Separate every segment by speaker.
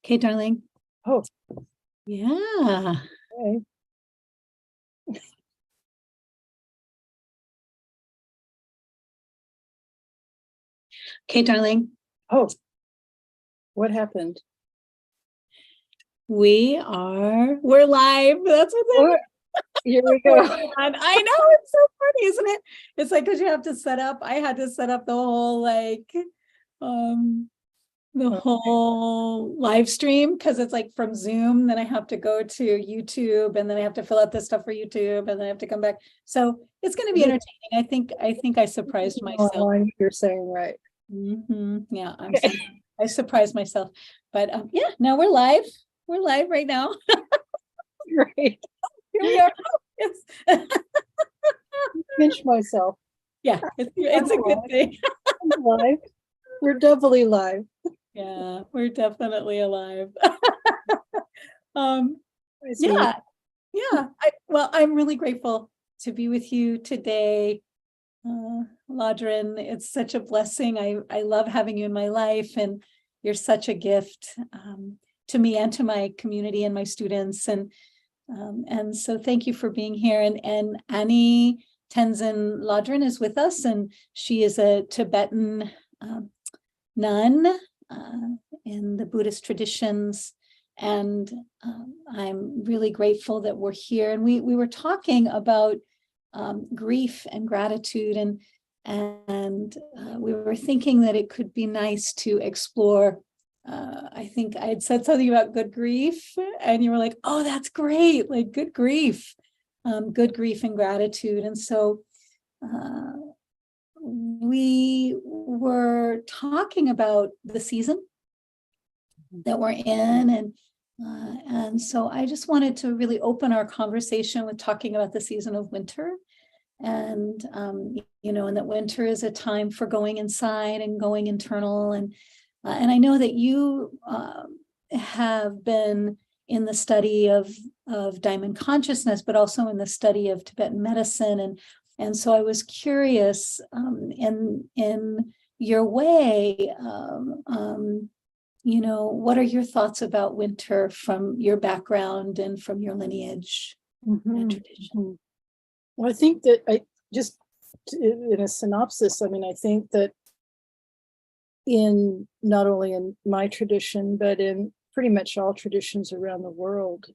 Speaker 1: Okay, darling.
Speaker 2: Oh,
Speaker 1: Yeah.
Speaker 2: okay.
Speaker 1: Okay, darling.
Speaker 2: Oh, what happened?
Speaker 1: We're live. That's what's happening.
Speaker 2: Here we
Speaker 1: Oh
Speaker 2: go.
Speaker 1: my God. I know, it's so funny, isn't it? It's like, because you have to set up, I had to set up the whole whole live stream, because it's like from Zoom, then I have to go to YouTube, and then I have to fill out this stuff for YouTube, and then I have to come back. So it's going to be entertaining. I think I surprised myself.
Speaker 2: You're saying right.
Speaker 1: Yeah, I surprised myself, but yeah, now we're live. We're live right now.
Speaker 2: Great.
Speaker 1: Here we are. Yes.
Speaker 2: Pinch myself.
Speaker 1: Yeah, it's a good thing.
Speaker 2: I'm live. We're doubly live.
Speaker 1: Yeah, we're definitely alive.
Speaker 2: Yeah.
Speaker 1: I'm really grateful to be with you today, Ladrin. It's such a blessing. I love having you in my life, and you're such a gift to me and to my community and my students. And so thank you for being here. And Annie Tenzin Ladrin is with us, and she is a Tibetan nun in the Buddhist traditions. And I'm really grateful that we're here. And we were talking about grief and gratitude, and we were thinking that it could be nice to explore. I think I had said something about good grief, and you were like, "Oh, that's great! Like good grief and gratitude." And so we were talking about the season that we're in, and so I just wanted to really open our conversation with talking about the season of winter. And and that winter is a time for going inside and going internal. And I know that you have been in the study of diamond consciousness, but also in the study of Tibetan medicine. And so I was curious, in your way, what are your thoughts about winter from your background and from your lineage and tradition?
Speaker 2: Well, I think that in a synopsis, I think that in not only in my tradition, but in pretty much all traditions around the world,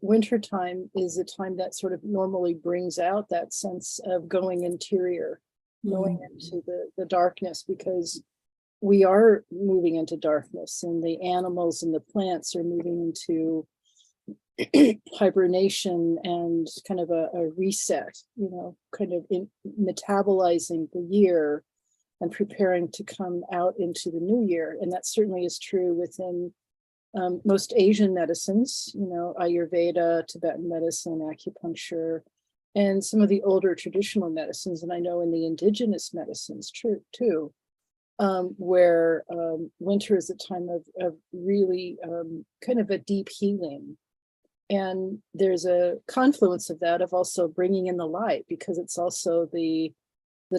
Speaker 2: wintertime is a time that sort of normally brings out that sense of going interior, going into the darkness, because we are moving into darkness, and the animals and the plants are moving into hibernation and kind of a reset, kind of metabolizing the year and preparing to come out into the new year. And that certainly is true within most Asian medicines, Ayurveda, Tibetan medicine, acupuncture, and some of the older traditional medicines. And I know in the indigenous medicines, true too, where winter is a time of really kind of a deep healing. And there's a confluence of that, of also bringing in the light, because it's also the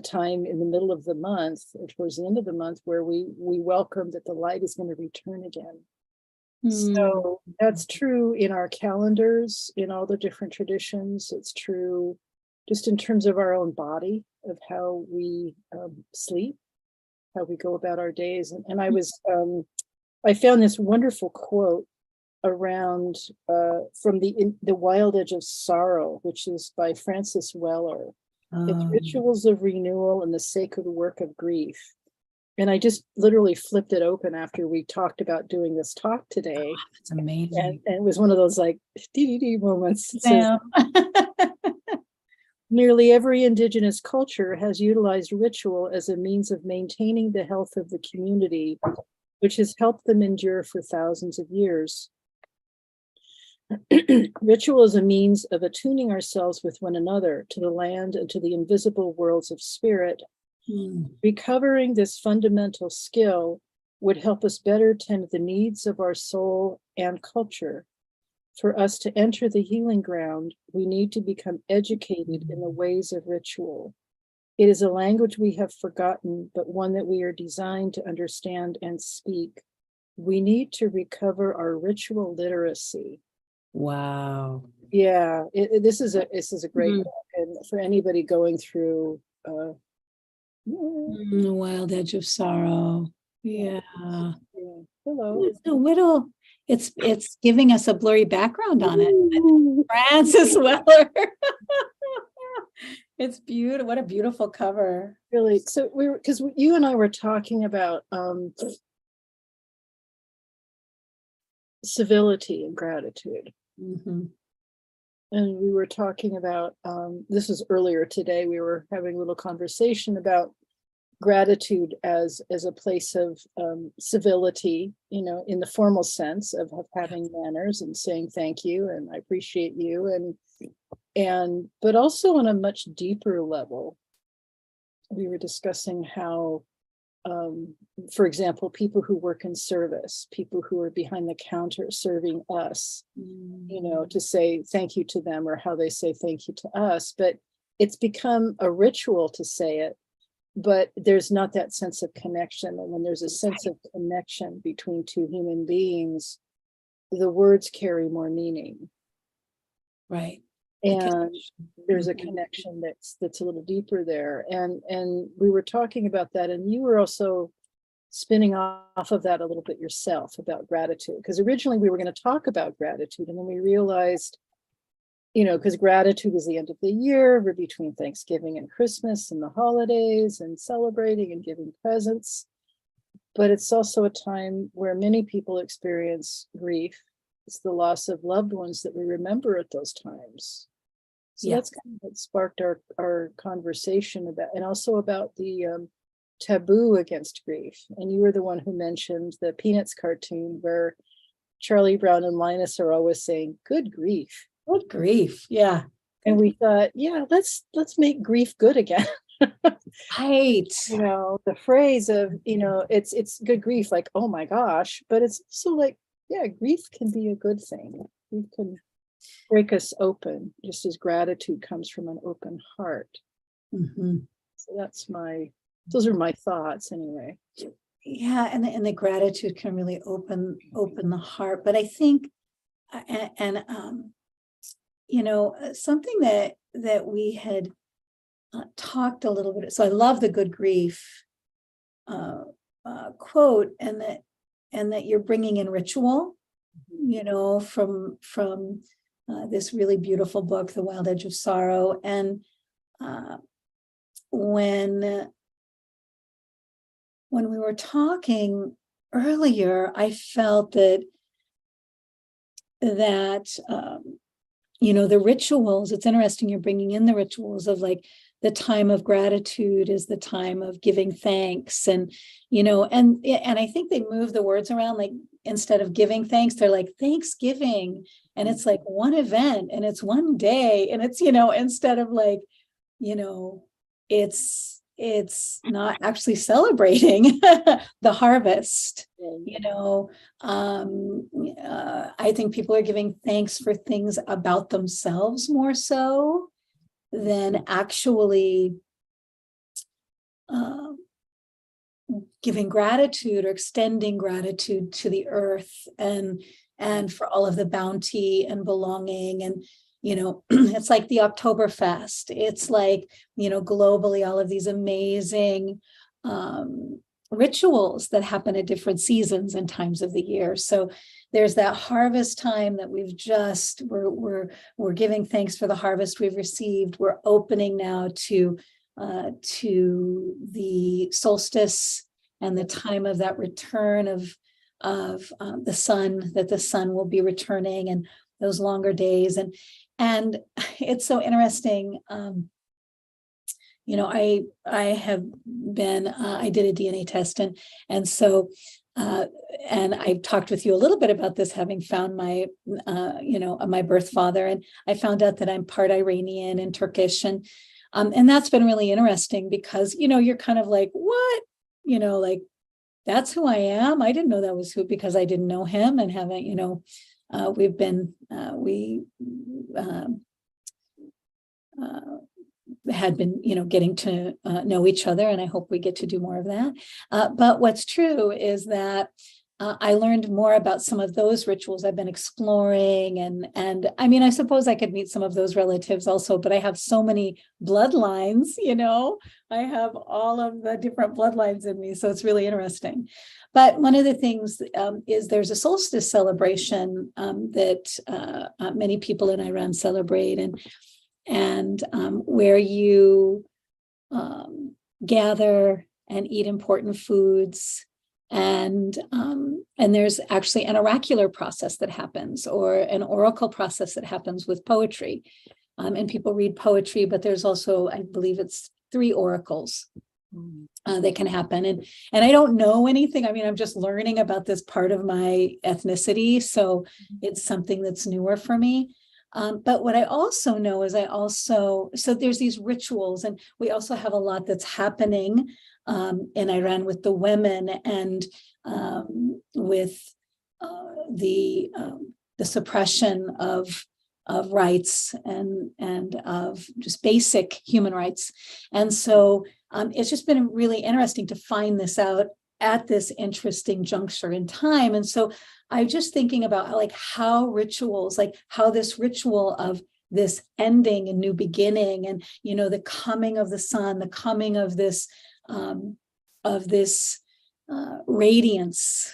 Speaker 2: time in the middle of the month, or towards the end of the month, where we welcome that the light is going to return again. So that's true in our calendars, in all the different traditions. It's true just in terms of our own body, of how we sleep, how we go about our days. And I found this wonderful quote around from the Wild Edge of Sorrow, which is by Francis Weller. It's rituals of renewal and the sacred work of grief. And I just literally flipped it open after we talked about doing this talk today.
Speaker 1: That's amazing.
Speaker 2: And it was one of those like DDD moments. It says, nearly every indigenous culture has utilized ritual as a means of maintaining the health of the community, which has helped them endure for thousands of years. Ritual is a means of attuning ourselves with one another, to the land, and to the invisible worlds of spirit. Recovering this fundamental skill would help us better tend the needs of our soul and culture. For us to enter the healing ground, we need to become educated in the ways of ritual. It is a language we have forgotten, but one that we are designed to understand and speak. we need to recover our ritual literacy.
Speaker 1: Wow.
Speaker 2: Yeah, this is a great
Speaker 1: Mhm.
Speaker 2: book, and for anybody going through
Speaker 1: The Wild Edge of Sorrow.
Speaker 2: yeah,
Speaker 1: Yeah.
Speaker 2: yeah. Hello.
Speaker 1: It's a whittle. It's giving us a blurry background on it.
Speaker 2: Ooh.
Speaker 1: Francis Weller. It's beautiful. What a beautiful cover.
Speaker 2: Really, so because you and I were talking about civility and gratitude.
Speaker 1: Mhm.
Speaker 2: And we were talking about this was earlier today. We were having a little conversation about gratitude as a place of civility, you know, in the formal sense of having manners and saying thank you and I appreciate you, and but also on a much deeper level. We were discussing how for example, people who work in service, people who are behind the counter serving us, you know, to say thank you to them, or how they say thank you to us. But it's become a ritual to say it, but there's not that sense of connection. And when there's a sense of connection between two human beings, the words carry more meaning.
Speaker 1: Right.
Speaker 2: And there's a
Speaker 1: Mhm.
Speaker 2: connection that's a little deeper there. And we were talking about that, and you were also spinning off of that a little bit yourself about gratitude, because originally we were going to talk about gratitude, and then we realized, you know, because gratitude is the end of the year, we're between Thanksgiving and Christmas and the holidays and celebrating and giving presents, but it's also a time where many people experience grief. It's the loss of loved ones that we remember at those times. So
Speaker 1: Yeah.
Speaker 2: that's kind of what sparked our conversation about, and also about the taboo against grief. And you were the one who mentioned the Peanuts cartoon where Charlie Brown and Linus are always saying, "Good grief."
Speaker 1: Good grief. Yeah.
Speaker 2: And we thought, yeah, let's make grief good again.
Speaker 1: Right.
Speaker 2: You know, the phrase of, you know, it's good grief, like, oh my gosh, but it's also like, yeah, grief can be a good thing. Grief can break us open, just as gratitude comes from an open heart.
Speaker 1: Mhm.
Speaker 2: So those are my thoughts anyway.
Speaker 1: Yeah, and the gratitude can really open the heart. But I think, and you know, something that we had talked a little bit. So I love the good grief uh, quote, and that you're bringing in ritual, you know, from this really beautiful book, The Wild Edge of Sorrow. And uh, when we were talking earlier, I felt that you know, the rituals, it's interesting you're bringing in the rituals of like the time of gratitude is the time of giving thanks. And, you know, and I think they move the words around, like instead of giving thanks, they're like Thanksgiving. And it's like one event and it's one day. And it's, you know, instead of like, you know, it's not actually celebrating the harvest. You know, I think people are giving thanks for things about themselves more so than actually uh, giving gratitude or extending gratitude to the earth and for all of the bounty and belonging. And you know, it's like the Oktoberfest. It's like, you know, globally, all of these amazing rituals that happen at different seasons and times of the year. So there's that harvest time that we're giving thanks for the harvest we've received. We're opening now to the solstice and the time of that return of the sun, that the sun will be returning, and those longer days. And it's so interesting. You know, I have been, I did a DNA test, and so, and I've talked with you a little bit about this, having found my, you know, my birth father, and I found out that I'm part Iranian and Turkish, and that's been really interesting because, you know, you're kind of like, what, you know, like, that's who I am. I didn't know that was who, because I didn't know him and haven't, you know, we've been, we had been, you know, getting to know each other, and I hope we get to do more of that. But what's true is that I learned more about some of those rituals I've been exploring. And I mean, I suppose I could meet some of those relatives also, but I have so many bloodlines, I have all of the different bloodlines in me. So it's really interesting. But one of the things is there's a solstice celebration that many people in Iran celebrate, and where you gather and eat important foods. And there's actually an oracular process that happens, or an oracle process that happens with poetry. And people read poetry, but there's also, I believe it's 3 oracles that can happen. And I don't know anything. I mean, I'm just learning about this part of my ethnicity. So it's something that's newer for me. But what I also know is so there's these rituals, and we also have a lot that's happening in Iran with the women, and with the suppression of rights and of just basic human rights. And so it's just been really interesting to find this out at this interesting juncture in time. And so I'm just thinking about how rituals, how this ritual of this ending and new beginning, and the coming of the sun, the coming of this radiance.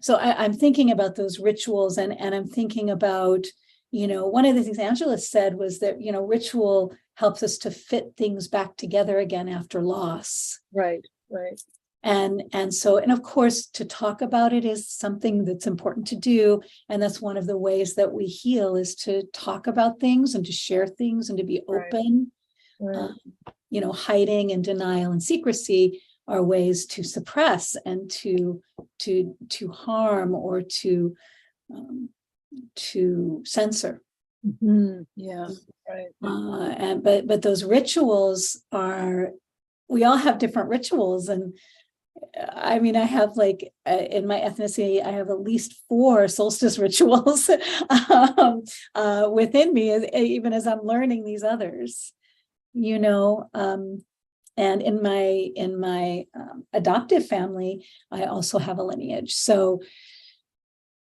Speaker 1: So I'm thinking about those rituals, and I'm thinking about, one of the things Angela said was that, ritual helps us to fit things back together again after loss.
Speaker 2: Right.
Speaker 1: And of course, to talk about it is something that's important to do. And that's one of the ways that we heal, is to talk about things and to share things and to be open.
Speaker 2: Right.
Speaker 1: Hiding and denial and secrecy are ways to suppress and to harm or to censor.
Speaker 2: Yeah, right.
Speaker 1: But those rituals we all have different rituals. And I mean, I have in my ethnicity, I have at least 4 solstice rituals within me, even as I'm learning these others. And in my adoptive family, I also have a lineage. So,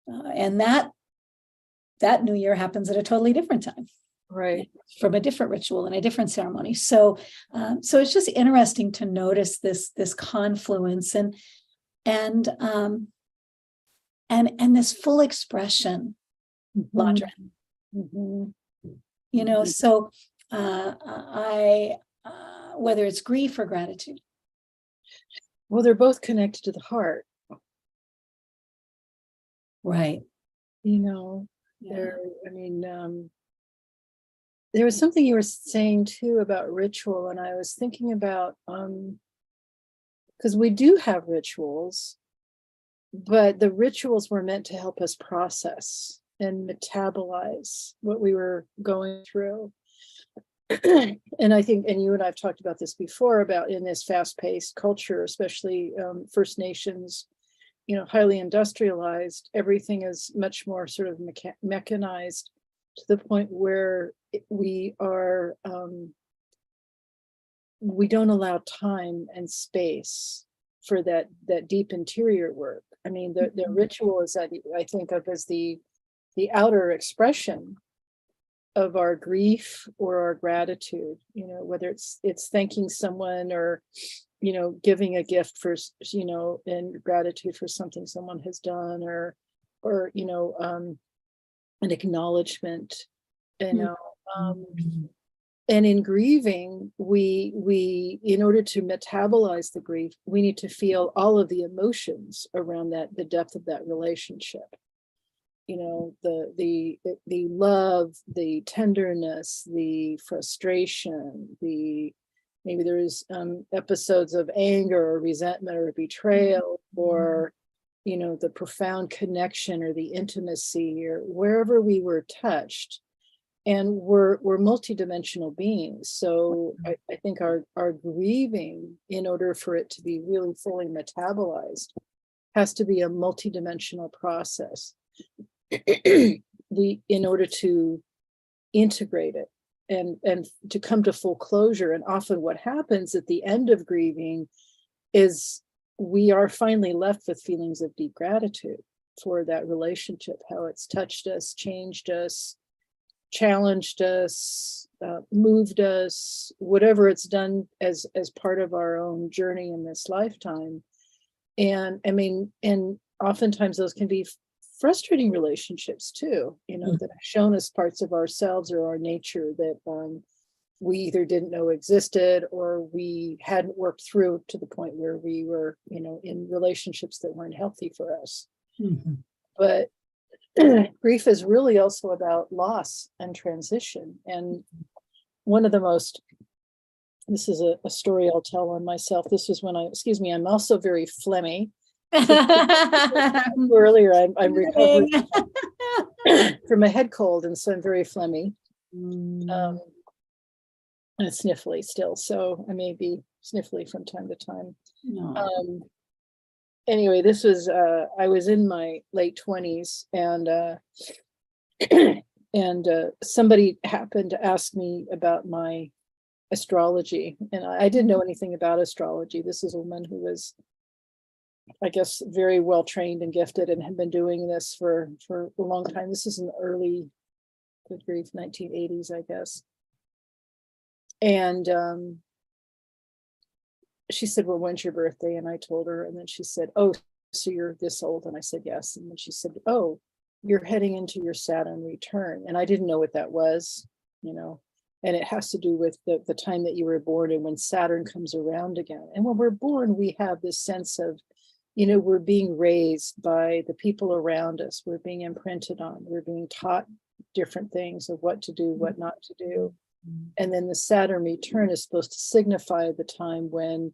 Speaker 1: and that New Year happens at a totally different time,
Speaker 2: right?
Speaker 1: From a different ritual and a different ceremony. So, so it's just interesting to notice this confluence and this full expression, Ladrin. So. Whether it's grief or gratitude.
Speaker 2: Well, they're both connected to the heart.
Speaker 1: Right.
Speaker 2: There was something you were saying too about ritual, and I was thinking about, because we do have rituals, but the rituals were meant to help us process and metabolize what we were going through. And I think, and you and I have talked about this before, about in this fast-paced culture, especially First Nations, highly industrialized, everything is much more sort of mechanized, to the point where we don't allow time and space for that deep interior work. I mean, the ritual is that I think of as the outer expression of our grief or our gratitude, whether it's thanking someone, or giving a gift for in gratitude for something someone has done, or an acknowledgement, and in grieving, we in order to metabolize the grief, we need to feel all of the emotions around the depth of that relationship. The love, the tenderness, the frustration, maybe there's episodes of anger or resentment or betrayal, or the profound connection or the intimacy, or wherever we were touched. And we're multidimensional beings. So I think our grieving, in order for it to be really fully metabolized, has to be a multidimensional process. In order to integrate it and to come to full closure. And often what happens at the end of grieving is we are finally left with feelings of deep gratitude for that relationship, how it's touched us, changed us, challenged us, moved us, whatever it's done as part of our own journey in this lifetime. And I mean, and oftentimes those can be frustrating relationships too, you know, that have shown us parts of ourselves or our nature that we either didn't know existed or we hadn't worked through to the point where we were, you know, in relationships that weren't healthy for us. But grief is really also about loss and transition. And one of the most, this is a story I'll tell on myself. This was when I'm also very phlegmy. Earlier, I'm recovering from a head cold, and so I'm very phlegmy. And sniffly still, so I may be sniffly from time to time. Anyway, this was I was in my late 20s, and and somebody happened to ask me about my astrology, and I didn't know anything about astrology. This is a woman who was, I guess, very well trained and gifted and had been doing this for a long time. This is in the early, good grief, 1980s, I guess. And she said, well, when's your birthday? And I told her, and then she said, oh, so you're this old? And I said, yes. And then she said, oh, you're heading into your Saturn return. And I didn't know what that was, you know, and it has to do with the time that you were born and when Saturn comes around again. And when we're born, we have this sense of, you know, we're being raised by the people around us. We're being imprinted on, we're being taught different things of what to do, what not to do. And then the Saturn return is supposed to signify the time when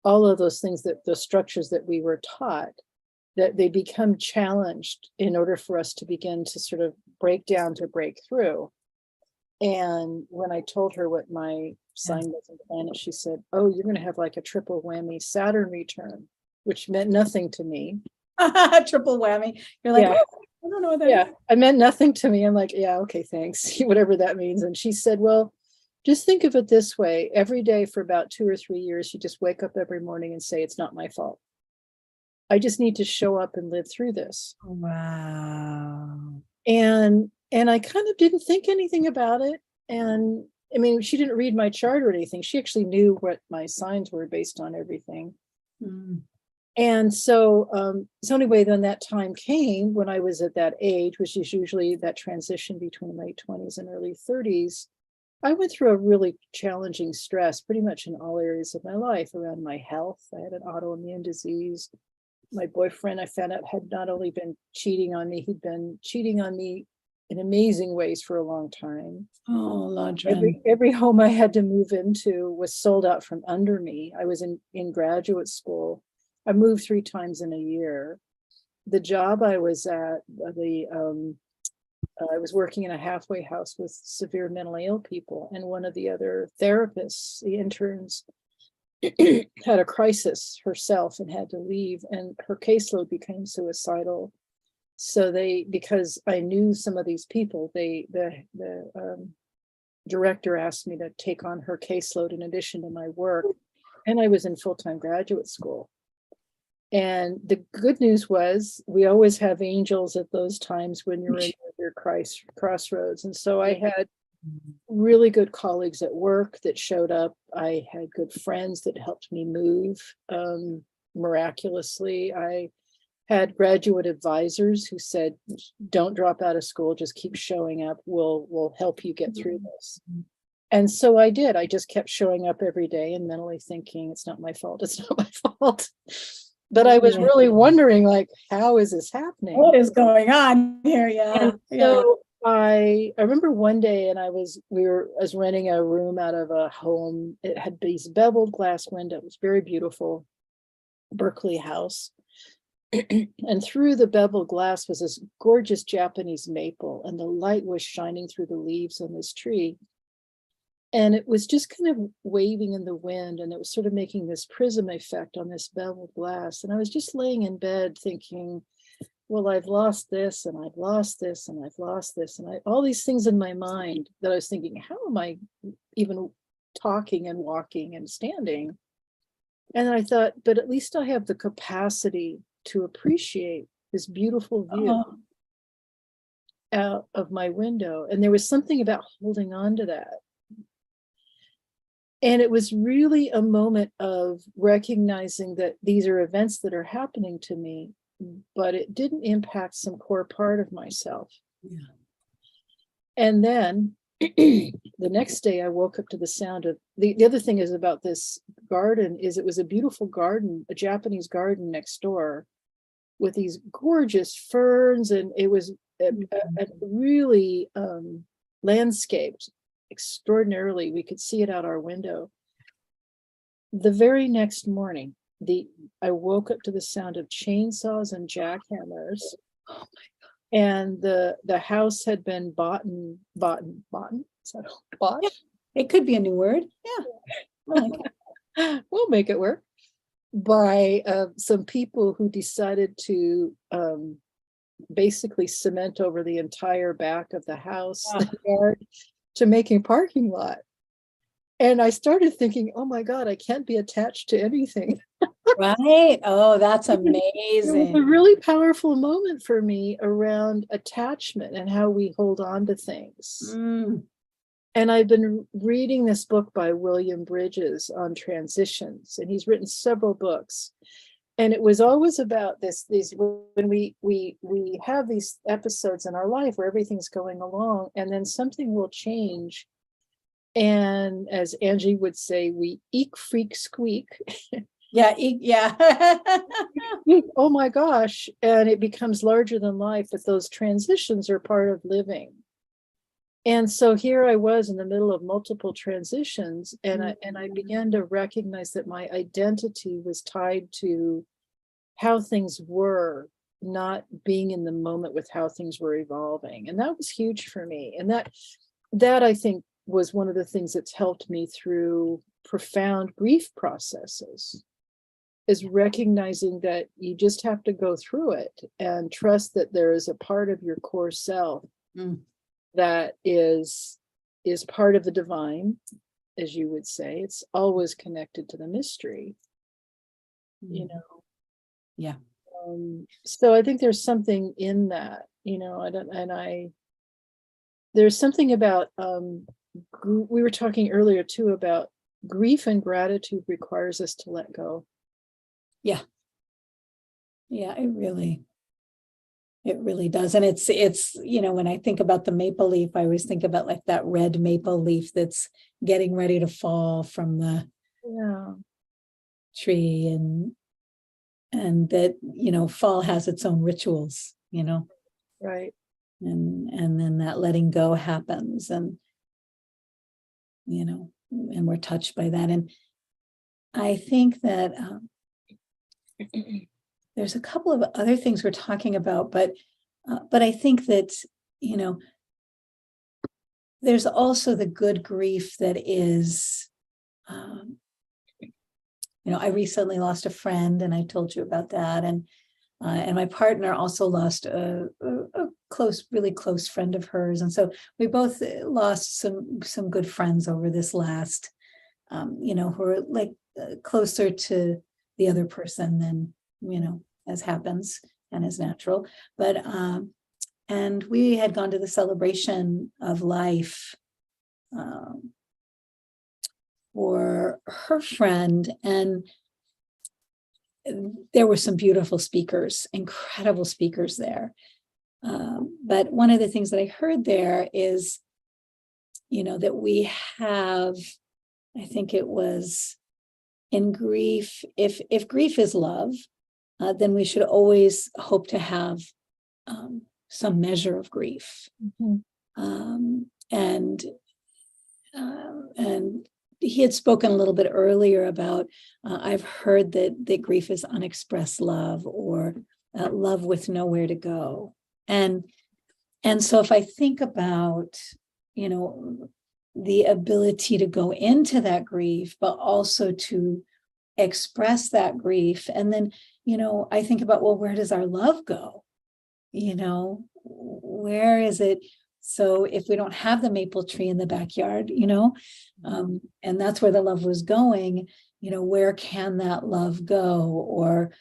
Speaker 2: all of those things, that those structures that we were taught, that they become challenged in order for us to begin to sort of break down, to break through. And when I told her what my sign was in planet, she said, oh, you're going to have like a triple whammy Saturn return, which meant nothing to me.
Speaker 1: Triple whammy. You're like, oh, I don't know what that
Speaker 2: is. It meant nothing to me. I'm like, yeah, okay, thanks. Whatever that means. And she said, well, just think of it this way. Every day for about 2 or 3 years, you just wake up every morning and say, it's not my fault. I just need to show up and live through this.
Speaker 1: Wow.
Speaker 2: And I kind of didn't think anything about it. And I mean, she didn't read my chart or anything. She actually knew what my signs were based on everything. And so anyway, then that time came when I was at that age, which is usually that transition between late 20s and early 30s. I went through a really challenging stress pretty much in all areas of my life around my health. I had an autoimmune disease. My boyfriend, I found out, had not only been cheating on me, he'd been cheating on me in amazing ways for a long time.
Speaker 1: Oh,
Speaker 2: every home I had to move into was sold out from under me. I was in graduate school. I moved 3 times in a year. The job I was at, I was working in a halfway house with severe mentally ill people, and one of the other therapists, the interns, had a crisis herself and had to leave, and her caseload became suicidal. So because I knew some of these people, the director asked me to take on her caseload in addition to my work, and I was in full-time graduate school. And the good news was we always have angels at those times when you're in your crossroads. And so I had really good colleagues at work that showed up. I had good friends that helped me move miraculously. I had graduate advisors who said, don't drop out of school, just keep showing up. We'll help you get through this. And so I did. I just kept showing up every day and mentally thinking, it's not my fault. It's not my fault. But I was really wondering, like, how is this happening?
Speaker 1: What is going on here?
Speaker 2: So I remember one day, and I was renting a room out of a home. It had these beveled glass windows, very beautiful Berkeley house. And through the beveled glass was this gorgeous Japanese maple, and the light was shining through the leaves on this tree. And it was just kind of waving in the wind, and it was sort of making this prism effect on this beveled glass. And I was just laying in bed thinking, well, I've lost this, and I've lost this, and I've lost this, and all these things in my mind that I was thinking, how am I even talking and walking and standing? And I thought, but at least I have the capacity to appreciate this beautiful view
Speaker 1: Oh,
Speaker 2: out of my window. And there was something about holding on to that. And it was really a moment of recognizing that these are events that are happening to me, but it didn't impact some core part of myself.
Speaker 1: yeah.
Speaker 2: And then the next day I woke up to the sound of the other thing is about this garden is it was a beautiful garden, a Japanese garden next door with these gorgeous ferns, and it was a really landscaped extraordinarily. We could see it out our window. The very next morning, I woke up to the sound of chainsaws and jackhammers.
Speaker 1: Oh
Speaker 2: And the house had been bought. Is that bought?
Speaker 1: Yeah. It could be a new word. Yeah. I like it.
Speaker 2: We'll make it work. By some people who decided to basically cement over the entire back of the house yard to make a parking lot. And I started thinking, oh my God, I can't be attached to anything.
Speaker 1: Right. Oh, that's
Speaker 2: It was a
Speaker 1: amazing.
Speaker 2: really powerful moment for me around attachment and how we hold on to things.
Speaker 1: Mm.
Speaker 2: And I've been reading this book by William Bridges on transitions, and he's written several books. And it was always about these when we have these episodes in our life where everything's going along, and then something will change. And as Angie would say, we eek, freak, squeak.
Speaker 1: Yeah. Yeah.
Speaker 2: Oh my gosh. And it becomes larger than life, that those transitions are part of living. And so here I was in the middle of multiple transitions, and I began to recognize that my identity was tied to how things were, not being in the moment with how things were evolving. And that was huge for me. And that I think was one of the things that's helped me through profound grief processes, is recognizing that you just have to go through it and trust that there is a part of your core self that is part of the divine, as you would say. It's always connected to the mystery, you know.
Speaker 1: Yeah.
Speaker 2: So I think there's something in that, there's something about we were talking earlier too about grief, and gratitude requires us to let go.
Speaker 1: Yeah. Yeah, it really does. And it's, when I think about the maple leaf, I always think about like that red maple leaf that's getting ready to fall from the tree, and that, fall has its own rituals,
Speaker 2: Right.
Speaker 1: and then that letting go happens, and we're touched by that. And I think that there's a couple of other things we're talking about, but I think that, there's also the good grief that is, I recently lost a friend, and I told you about that. And my partner also lost a really close friend of hers. And so we both lost some good friends over this last, who are like closer to the other person than, as happens and is natural. But, and we had gone to the celebration of life for her friend, and there were some beautiful speakers, incredible speakers there. But one of the things that I heard there is, that we have, I think it was, in grief, if grief is love, then we should always hope to have some measure of grief. And he had spoken a little bit earlier about, I've heard that grief is unexpressed love, or love with nowhere to go. And so if I think about, the ability to go into that grief, but also to express that grief. And then, I think about, well, where does our love go? Where is it? So if we don't have the maple tree in the backyard, and that's where the love was going, where can that love go? Or,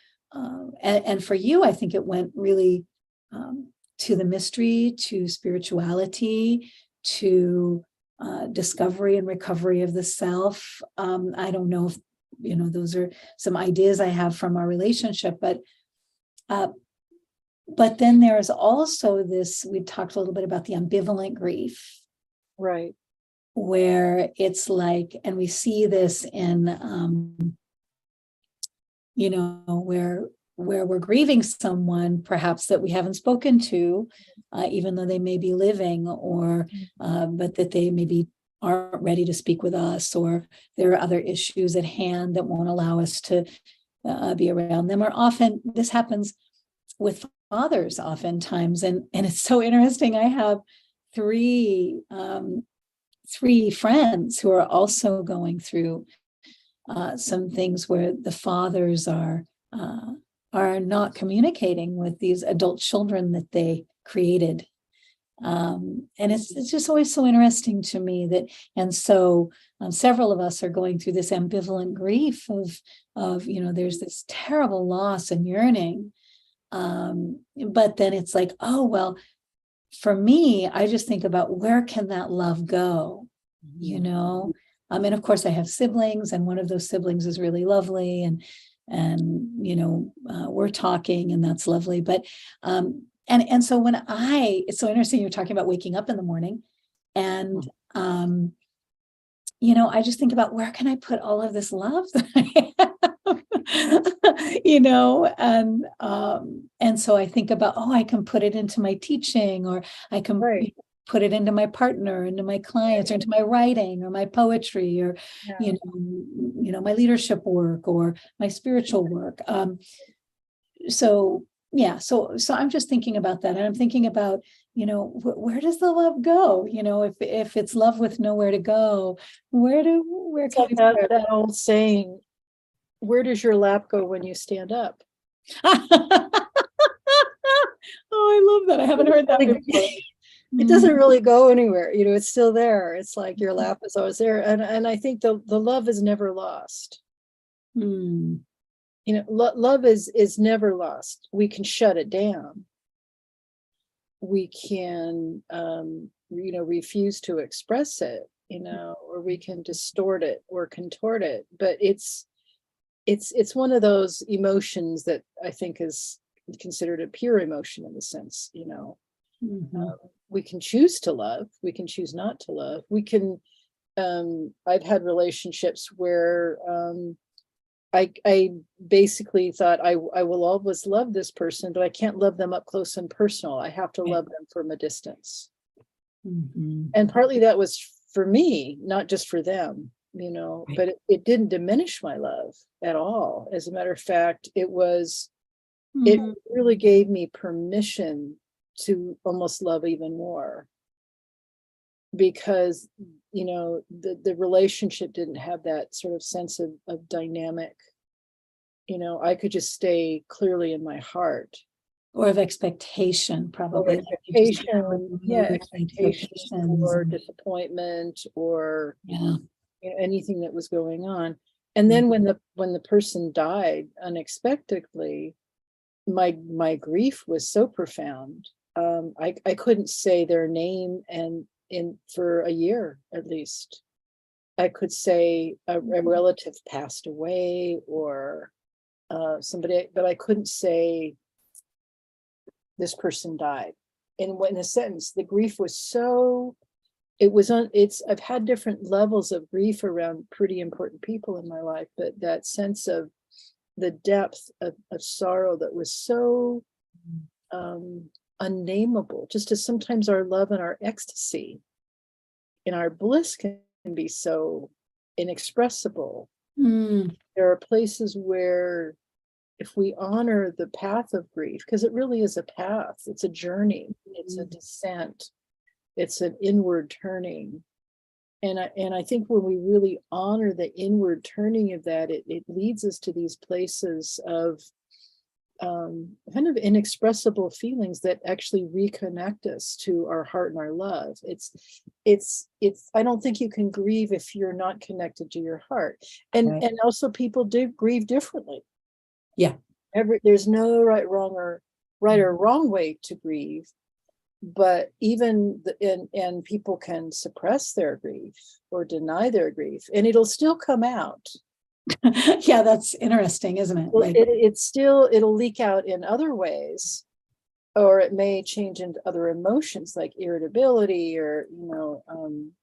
Speaker 1: and for you, I think it went really to the mystery, to spirituality, to discovery and recovery of the self. I don't know if, those are some ideas I have from our relationship, but then there's also this, we talked a little bit about the ambivalent grief.
Speaker 2: Right.
Speaker 1: Where it's like, and we see this in, where we're grieving someone perhaps that we haven't spoken to, even though they may be living, or but that they maybe aren't ready to speak with us, or there are other issues at hand that won't allow us to be around them. Or often this happens with fathers oftentimes, and it's so interesting. I have three friends who are also going through some things where the fathers are not communicating with these adult children that they created. And it's just always so interesting to me that, and so several of us are going through this ambivalent grief of there's this terrible loss and yearning. But then it's like, oh, well, for me, I just think about where can that love go, and of course I have siblings, and one of those siblings is really lovely, and we're talking, and that's lovely. But and so it's so interesting, you're talking about waking up in the morning, and I just think about where can I put all of this love that I have, and so I think about, I can put it into my teaching, or I can put it into my partner, into my clients, or into my writing, or my poetry, or my leadership work, or my spiritual work. So I'm just thinking about that, and I'm thinking about, where does the love go? If it's love with nowhere to go, where can we put
Speaker 2: that old saying, where does your lap go when you stand up?
Speaker 1: Oh, I love that. I haven't heard that before.
Speaker 2: It doesn't really go anywhere. It's still there. It's like your lap is always there. And I think the love is never lost. Love is never lost. We can shut it down. We can, refuse to express it, or we can distort it or contort it. But it's one of those emotions that I think is considered a pure emotion, in the sense, we can choose to love, we can choose not to love. We can, I've had relationships where I basically thought I will always love this person, but I can't love them up close and personal. I have to love them from a distance. And partly that was for me, not just for them, but it didn't diminish my love at all. As a matter of fact, it really gave me permission to almost love even more, because the relationship didn't have that sort of sense of dynamic. I could just stay clearly in my heart,
Speaker 1: or of expectation, probably.
Speaker 2: Expectation or disappointment, or anything that was going on. And then when the person died unexpectedly, my grief was so profound. I couldn't say their name for a year at least. I could say a relative passed away, or somebody, but I couldn't say this person died. And in a sentence, the grief was so, I've had different levels of grief around pretty important people in my life, but that sense of the depth of sorrow that was so unnameable, just as sometimes our love and our ecstasy and our bliss can be so inexpressible. There are places where, if we honor the path of grief, because it really is a path, it's a journey, it's a descent, it's an inward turning. And I think when we really honor the inward turning of that, it leads us to these places of kind of inexpressible feelings that actually reconnect us to our heart and our love. It's I don't think you can grieve if you're not connected to your heart. And
Speaker 1: Right.
Speaker 2: and also people do grieve differently.
Speaker 1: Yeah.
Speaker 2: There's no right or wrong way to grieve, but and people can suppress their grief or deny their grief, and it'll still come out.
Speaker 1: Yeah, that's interesting, isn't it?
Speaker 2: Well,
Speaker 1: Like,
Speaker 2: it'll leak out in other ways, or it may change into other emotions like irritability or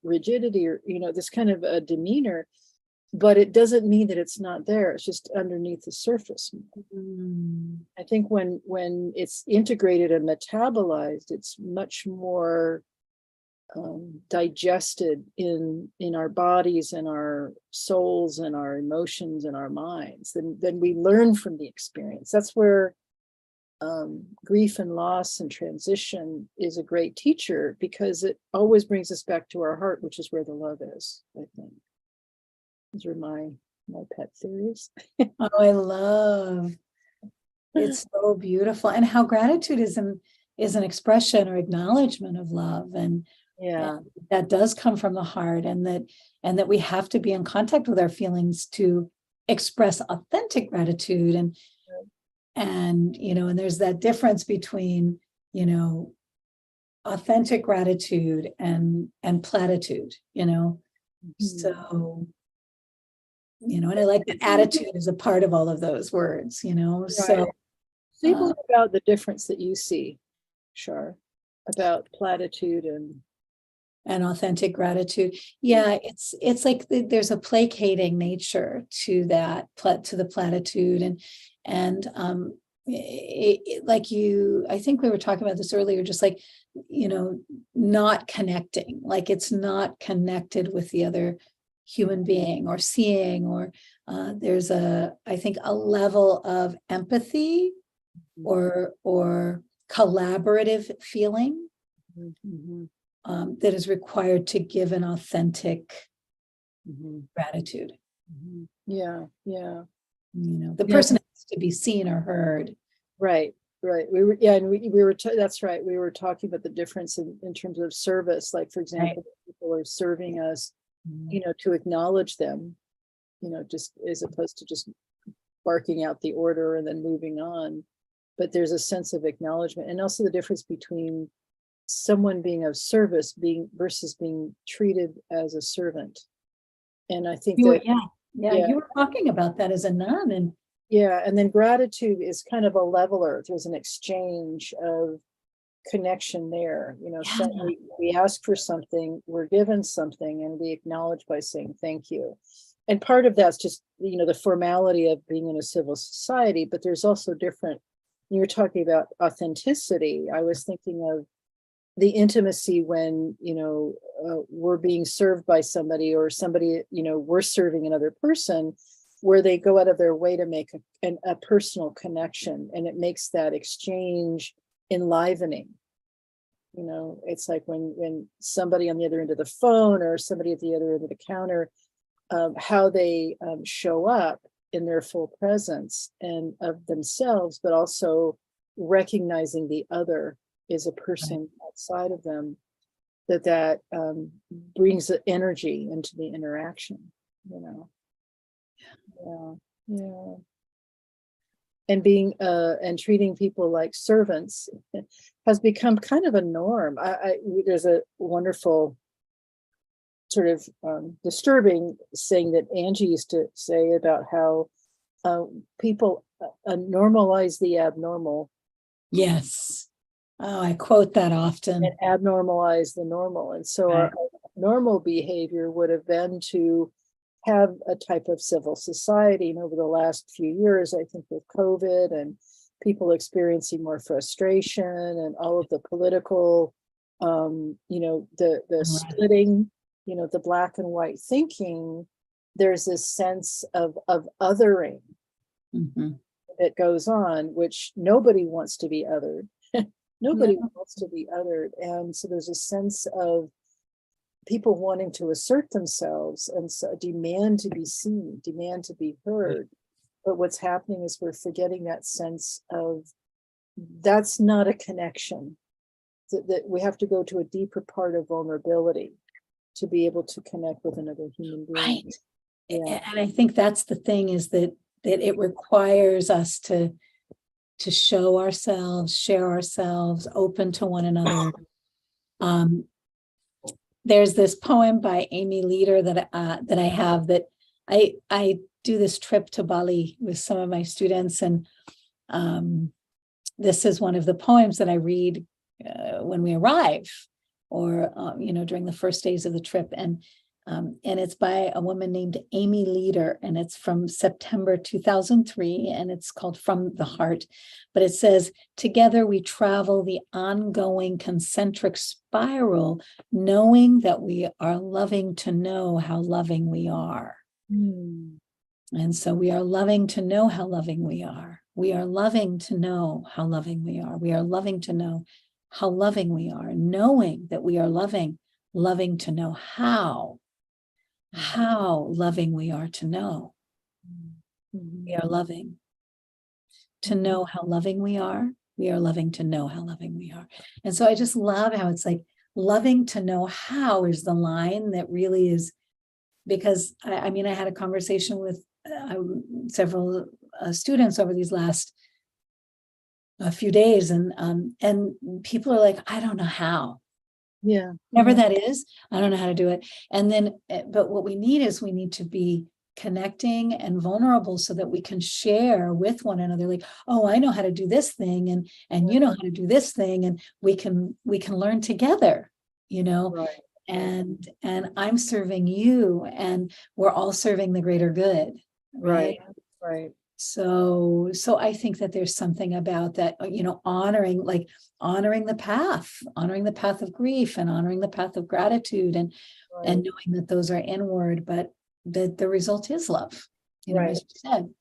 Speaker 2: rigidity, or this kind of a demeanor, but it doesn't mean that it's not there. It's just underneath the surface. I think when it's integrated and metabolized, it's much more digested in our bodies and our souls and our emotions and our minds. Then we learn from the experience. That's where grief and loss and transition is a great teacher, because it always brings us back to our heart, which is where the love is. I think these are my pet theories.
Speaker 1: oh, I love it's so beautiful, and how gratitude is an expression or acknowledgement of love, and
Speaker 2: Yeah.
Speaker 1: that does come from the heart, and that we have to be in contact with our feelings to express authentic gratitude, and and there's that difference between authentic gratitude and platitude. So and I like that attitude is a part of all of those words.
Speaker 2: Right.
Speaker 1: So
Speaker 2: Say more about the difference that you see, Shar, about platitude
Speaker 1: and authentic gratitude. Yeah, it's like there's a placating nature to that, to the platitude, and like I think we were talking about this earlier, just like not connecting, like it's not connected with the other human being or seeing, or there's I think a level of empathy or collaborative feeling that is required to give an authentic gratitude.
Speaker 2: Yeah.
Speaker 1: The person has to be seen or heard.
Speaker 2: Right. We were, that's right. We were talking about the difference in terms of service. Like, for example, people are serving us, to acknowledge them, just as opposed to just barking out the order and then moving on. But there's a sense of acknowledgement, and also the difference between someone being of service versus being treated as a servant. And I think
Speaker 1: you
Speaker 2: that
Speaker 1: you were talking about that as a nun, and
Speaker 2: and then gratitude is kind of a leveler. There's an exchange of connection there. So we ask for something, we're given something, and we acknowledge by saying thank you. And part of that's just the formality of being in a civil society, but there's also different. You were talking about authenticity. I was thinking of the intimacy when we're being served by somebody, or somebody we're serving another person, where they go out of their way to make a personal connection, and it makes that exchange enlivening. It's like when somebody on the other end of the phone or somebody at the other end of the counter, how they show up in their full presence and of themselves, but also recognizing the other is a person outside of them, that brings the energy into the interaction. Yeah. And being and treating people like servants has become kind of a norm. There's a wonderful sort of disturbing saying that Angie used to say about how people normalize the abnormal.
Speaker 1: yes. Oh, I quote that often.
Speaker 2: And abnormalize the normal. And so our normal behavior would have been to have a type of civil society. And over the last few years, I think with COVID and people experiencing more frustration and all of the political, the splitting, the black and white thinking, there's this sense of othering that goes on, which nobody wants to be othered. Nobody wants to be othered. And so there's a sense of people wanting to assert themselves and so demand to be seen, demand to be heard. But what's happening is we're forgetting that sense of that's not a connection. That we have to go to a deeper part of vulnerability to be able to connect with another human being.
Speaker 1: Right.
Speaker 2: Yeah.
Speaker 1: And I think that's the thing, is that it requires us to show ourselves, share ourselves, open to one another. There's this poem by Amy Leader that I have, that I do this trip to Bali with some of my students, and this is one of the poems that I read when we arrive, or during the first days of the trip, and it's by a woman named Amy Leader, and it's from September 2003, and it's called From the Heart. But it says, "Together we travel the ongoing concentric spiral, knowing that we are loving to know how loving we are." And so we are loving to know how loving we are. We are loving to know how loving we are. We are loving to know how loving we are, knowing that we are loving to know how loving we are to know. We are loving to know how loving we are. We are loving to know how loving we are. And so I just love how it's like, loving to know how is the line that really is, because I mean, I had a conversation with several students over these last few days, and people are like, I don't know how.
Speaker 2: Yeah.
Speaker 1: Whatever that is, I don't know how to do it. And then, but what we need is, we need to be connecting and vulnerable so that we can share with one another, like, oh, I know how to do this thing, and you know how to do this thing, and we can learn together,
Speaker 2: Right.
Speaker 1: and I'm serving you, and we're all serving the greater good. Right. So I think that there's something about that, honoring the path of grief, and honoring the path of gratitude, and knowing that those are inward, but that the result is love, as you said.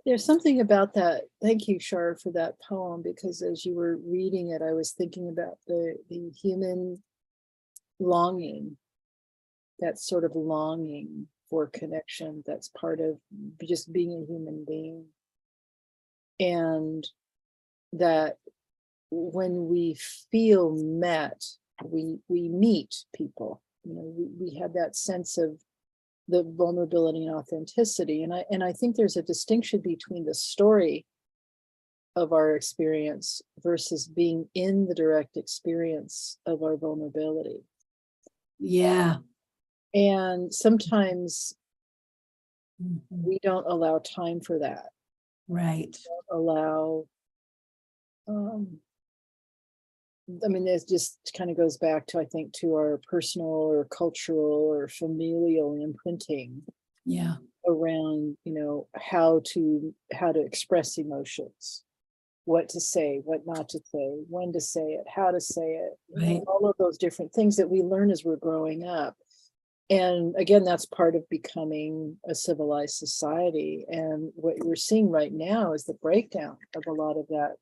Speaker 2: There's something about that. Thank you, Shar, for that poem, because as you were reading it, I was thinking about the human longing, that sort of longing for connection that's part of just being a human being. And that when we feel met, we meet people. We have that sense of the vulnerability and authenticity. And I think there's a distinction between the story of our experience versus being in the direct experience of our vulnerability.
Speaker 1: Yeah.
Speaker 2: And sometimes we don't allow time for that.
Speaker 1: Right.
Speaker 2: We don't allow, it just kind of goes back to, I think, to our personal or cultural or familial imprinting.
Speaker 1: Yeah.
Speaker 2: Around, how to express emotions, what to say, what not to say, when to say it, how to say it,
Speaker 1: Right.
Speaker 2: all of those different things that we learn as we're growing up. And again, that's part of becoming a civilized society. And what we're seeing right now is the breakdown of a lot of that,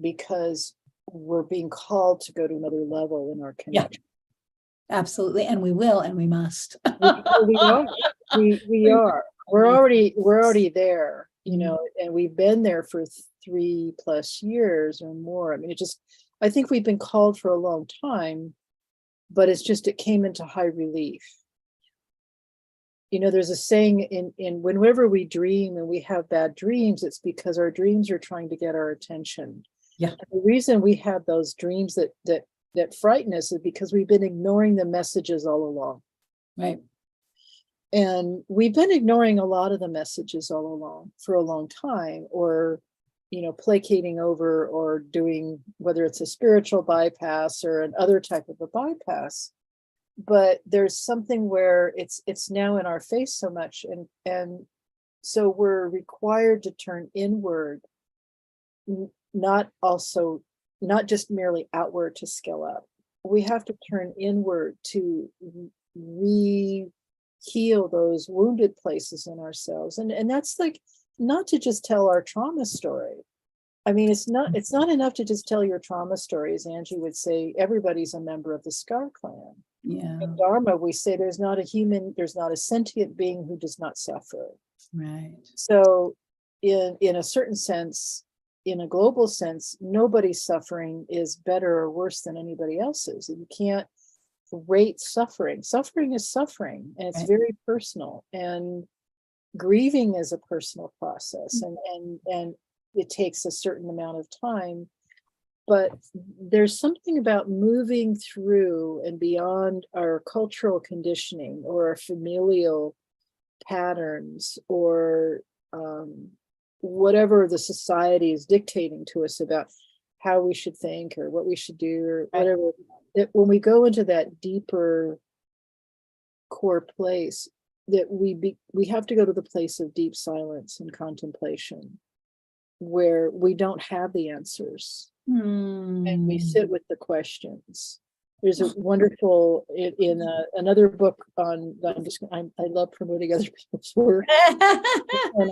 Speaker 2: because we're being called to go to another level in our connection.
Speaker 1: Yeah, absolutely. And we will, and we must.
Speaker 2: We are. We are. We're already there, and we've been there for 3+ years or more. I think we've been called for a long time, but it came into high relief. There's a saying in whenever we dream and we have bad dreams, it's because our dreams are trying to get our attention.
Speaker 1: Yeah.
Speaker 2: And the reason we have those dreams that frighten us is because we've been ignoring the messages all along.
Speaker 1: Right.
Speaker 2: And we've been ignoring a lot of the messages all along for a long time, or, placating over, or doing, whether it's a spiritual bypass or another type of a bypass. But there's something where it's now in our face so much. And so we're required to turn inward, not just merely outward to scale up. We have to turn inward to heal those wounded places in ourselves. And that's like, not to just tell our trauma story. It's not enough to just tell your trauma story. As Angie would say, everybody's a member of the Scar Clan.
Speaker 1: Yeah.
Speaker 2: In Dharma, we say there's not a sentient being who does not suffer.
Speaker 1: Right.
Speaker 2: So in a certain sense, in a global sense, nobody's suffering is better or worse than anybody else's. You can't rate suffering. Suffering is suffering, and it's
Speaker 1: Right.
Speaker 2: very personal. And grieving is a personal process, and it takes a certain amount of time. But there's something about moving through and beyond our cultural conditioning or our familial patterns or whatever the society is dictating to us about how we should think or what we should do or whatever. That when we go into that deeper core place, that we have to go to the place of deep silence and contemplation, where we don't have the answers and we sit with the questions. There's a wonderful in another book on. I love promoting other people's work. And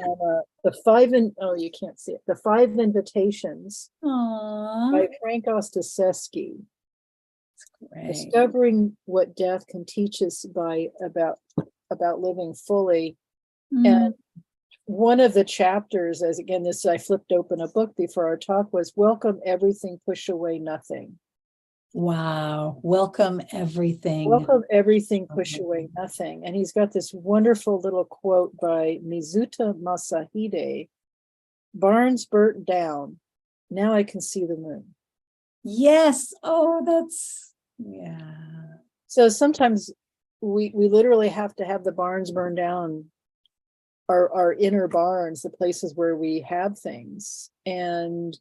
Speaker 2: you can't see it. The 5 Invitations by Frank Ostaseski.
Speaker 1: Great.
Speaker 2: Discovering what death can teach us about living fully. And one of the chapters, as again, this I flipped open a book before our talk, was welcome everything, push away nothing.
Speaker 1: Wow. Welcome everything.
Speaker 2: Welcome everything, push away nothing. And he's got this wonderful little quote by Mizuta Masahide: "Barns burnt down. Now I can see the moon."
Speaker 1: Yes. Oh, that's, yeah.
Speaker 2: So sometimes we literally have to have the barns burned down, our inner barns, the places where we have things, and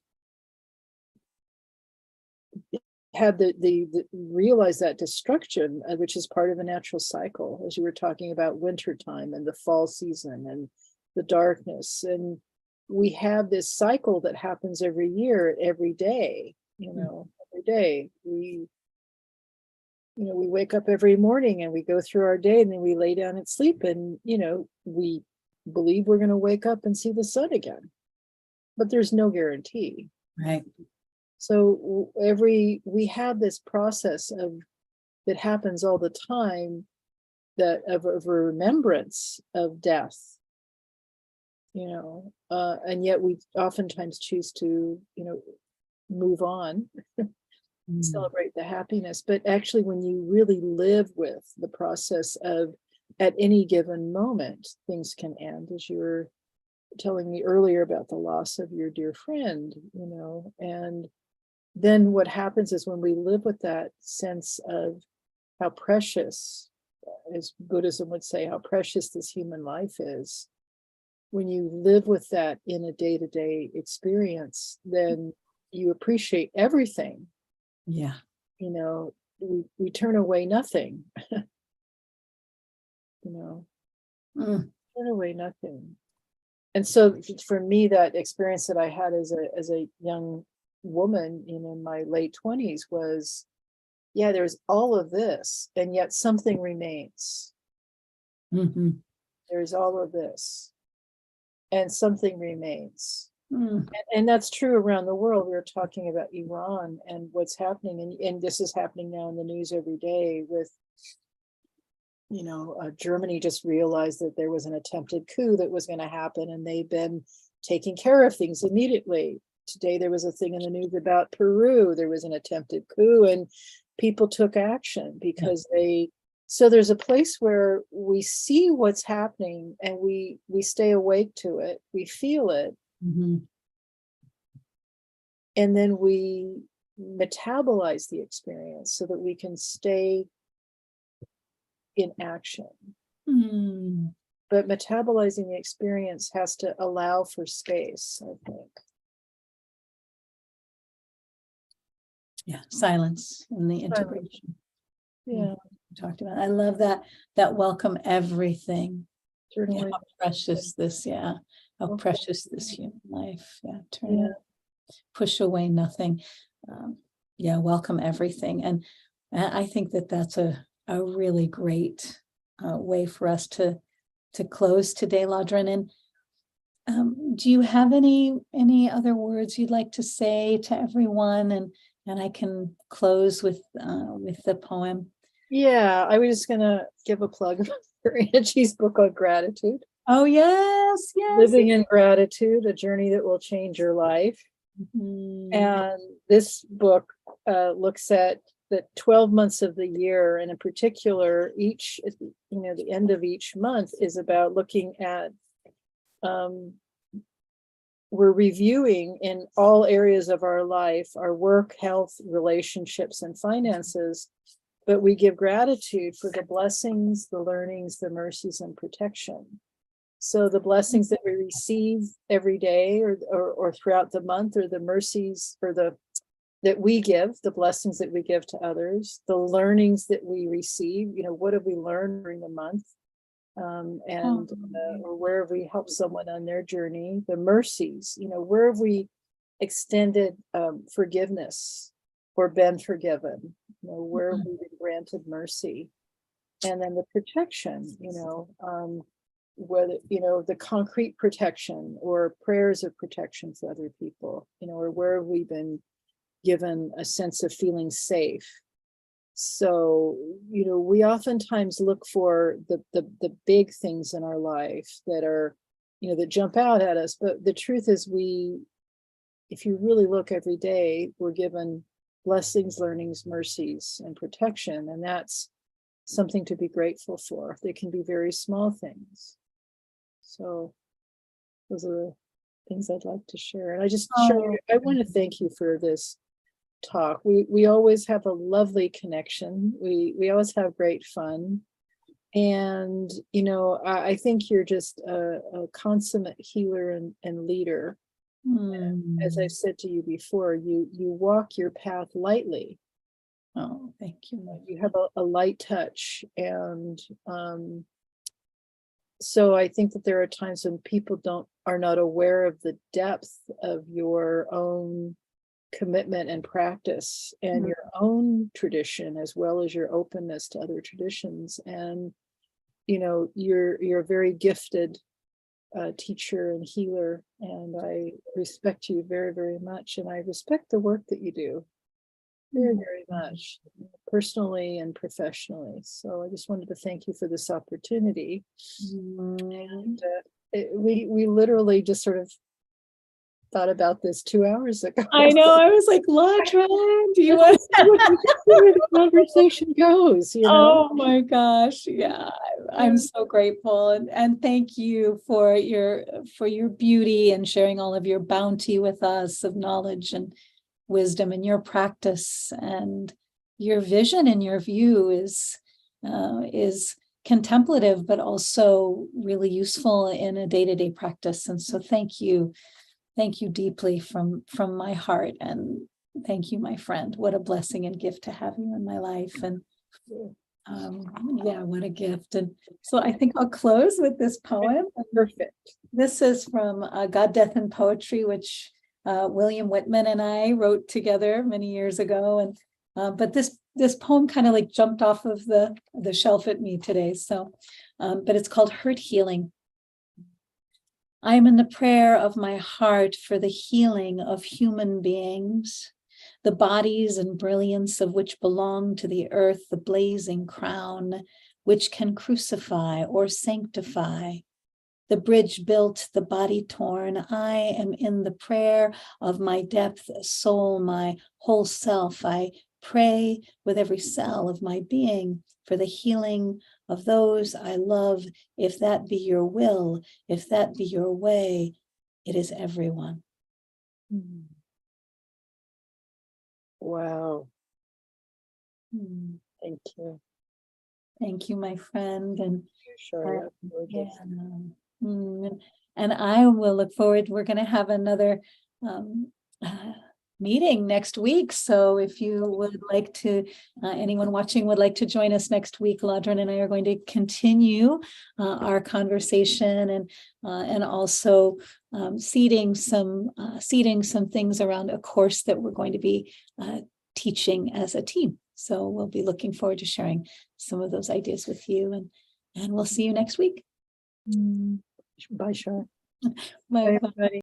Speaker 2: have the realize that destruction, which is part of a natural cycle, as you were talking about wintertime and the fall season and the darkness. And we have this cycle that happens every year, every day, every day. We wake up every morning and we go through our day, and then we lay down and sleep, and, we believe we're going to wake up and see the sun again, but there's no guarantee.
Speaker 1: Right.
Speaker 2: So we have this process that happens all the time, that of remembrance of death, and yet we oftentimes choose to, move on, celebrate the happiness. But actually, when you really live with the process of, at any given moment, things can end, as you were telling me earlier about the loss of your dear friend, and then what happens is, when we live with that sense of how precious, as Buddhism would say, how precious this human life is, when you live with that in a day-to-day experience, then you appreciate everything.
Speaker 1: Yeah.
Speaker 2: We turn away nothing. Turn away nothing. And so for me, that experience that I had as a young woman in my late 20s was, there's all of this, and yet something remains. There's all of this, and something remains. And that's true around the world. We were talking about Iran and what's happening, and this is happening now in the news every day with, Germany just realized that there was an attempted coup that was going to happen, and they've been taking care of things immediately. Today, there was a thing in the news about Peru. There was an attempted coup, and people took action because so there's a place where we see what's happening, and we stay awake to it. We feel it. And then we metabolize the experience so that we can stay in action. But metabolizing the experience has to allow for space, I think.
Speaker 1: Yeah, silence and the integration.
Speaker 2: Yeah,
Speaker 1: Talked about. I love that welcome everything.
Speaker 2: certainly.
Speaker 1: How precious this, how precious this human life. Push away nothing. Welcome everything. And I think that that's a really great way for us to close today, Ladrin. And do you have any other words you'd like to say to everyone? And I can close with the poem.
Speaker 2: Yeah, I was just gonna give a plug for Angie's book on gratitude.
Speaker 1: Oh, yes, yes.
Speaker 2: Living in Gratitude, a journey that will change your life.
Speaker 1: Mhm.
Speaker 2: And this book looks at the 12 months of the year, and in particular, each, the end of each month is about looking at, we're reviewing in all areas of our life, our work, health, relationships, and finances, but we give gratitude for the blessings, the learnings, the mercies, and protection. So the blessings that we receive every day or throughout the month, or the mercies that we give, the blessings that we give to others, the learnings that we receive, what have we learned during the month? Or where have we helped someone on their journey? The mercies, where have we extended forgiveness or been forgiven? Where have we been granted mercy? And then the protection, whether, the concrete protection or prayers of protection for other people, or where have we been given a sense of feeling safe. So, we oftentimes look for the big things in our life that are, that jump out at us. But the truth is, if you really look every day, we're given blessings, learnings, mercies, and protection. And that's something to be grateful for. They can be very small things. So those are the things I'd like to share. And I want to thank you for this talk. We always have a lovely connection. We always have great fun. And, I think you're just a consummate healer and leader. And as I've said to you before, you walk your path lightly.
Speaker 1: Oh, thank you.
Speaker 2: You have a light touch. And so I think that there are times when people are not aware of the depth of your own commitment and practice and your own tradition, as well as your openness to other traditions. And you're a very gifted teacher and healer, and I respect you very, very much, and I respect the work that you do very, very much, personally and professionally. So I just wanted to thank you for this opportunity. And we literally just sort of thought about this 2 hours ago.
Speaker 1: I know. I was like, Ladra, do you want
Speaker 2: where the conversation goes?
Speaker 1: Oh my gosh. Yeah. I'm so grateful. And thank you for your beauty and sharing all of your bounty with us of knowledge and wisdom, and your practice and your vision and your view is contemplative, but also really useful in a day-to-day practice. And so thank you deeply from my heart, and thank you, my friend. What a blessing and gift to have you in my life. And what a gift. And so I think I'll close with this poem.
Speaker 2: Perfect.
Speaker 1: This is from God, Death, and Poetry, which William Whitman and I wrote together many years ago. And but this poem kind of like jumped off of the shelf at me today. So, but it's called Hurt Healing. I am in the prayer of my heart for the healing of human beings, the bodies and brilliance of which belong to the earth, the blazing crown, which can crucify or sanctify. The bridge built, the body torn, I am in the prayer of my depth soul, my whole self. I pray with every cell of my being for the healing of those I love. If that be your will, if that be your way, it is everyone.
Speaker 2: Wow. Thank you.
Speaker 1: Thank you, my friend. And
Speaker 2: sure.
Speaker 1: And I will look forward. We're going to have another meeting next week. So if you would like to, anyone watching would like to join us next week, Ladran and I are going to continue our conversation and also seeding some things around a course that we're going to be teaching as a team. So we'll be looking forward to sharing some of those ideas with you, and we'll see you next week.
Speaker 2: Bye, Shar.
Speaker 1: Bye.
Speaker 2: Bye, everybody.